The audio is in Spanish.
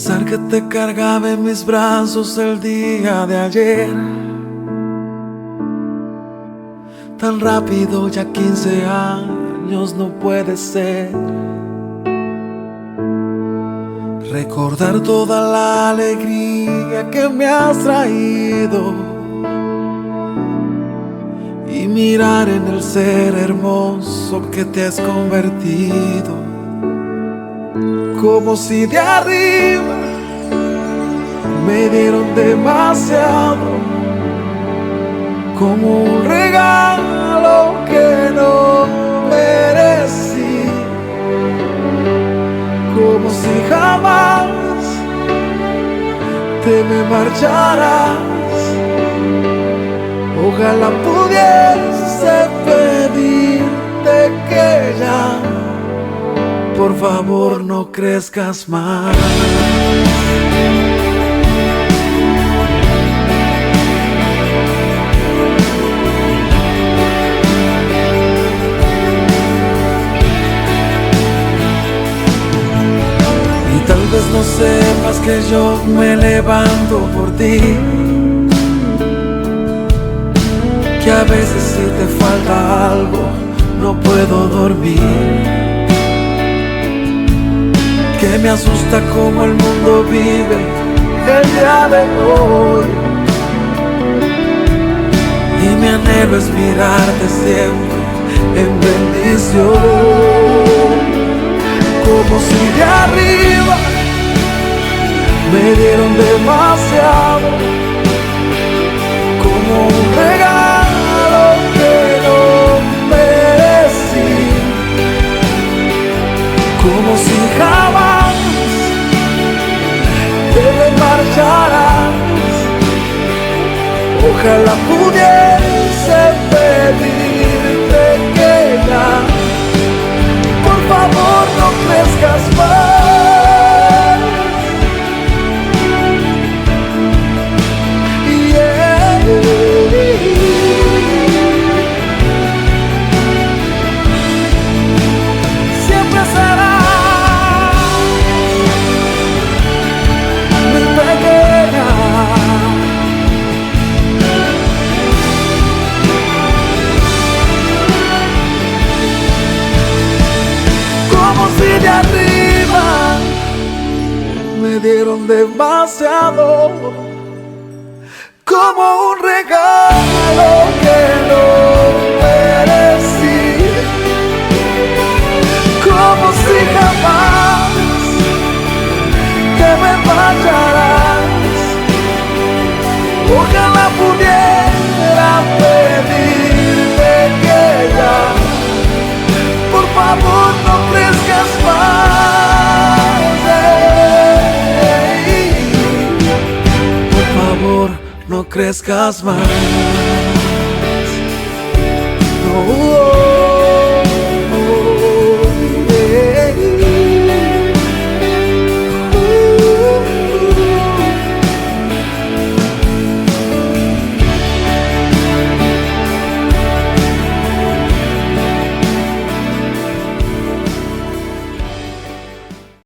Pensar que te cargaba en mis brazos el día de ayer, tan rápido, ya 15 años no puede ser. Recordar toda la alegría que me has traído y mirar en el ser hermoso que te has convertido, como si de arriba me dieron demasiado, como un regalo que no merecí, como si jamás te me marcharas. Ojalá pudiese pedirte que ya, por favor, no crezcas más. Y tal vez no sepas que yo me levanto por ti, que a veces si te falta algo no puedo dormir, que me asusta cómo el mundo vive el día de hoy, y mi anhelo es mirarte siempre en bendición, como si de arriba me dieron demasiado, como un regalo que no merecí, como si jamás te me marcharás. Ojalá pudiese pedirte que ya, por favor, no crezcas más. Siempre será mi pequeña, como si de arriba me dieron demasiado, como un regalo que no merecí, como si jamás te me marcharás. Ojalá pudiera pedirte que ya, por favor, no crezcas más. Por favor, no crezcas más. No.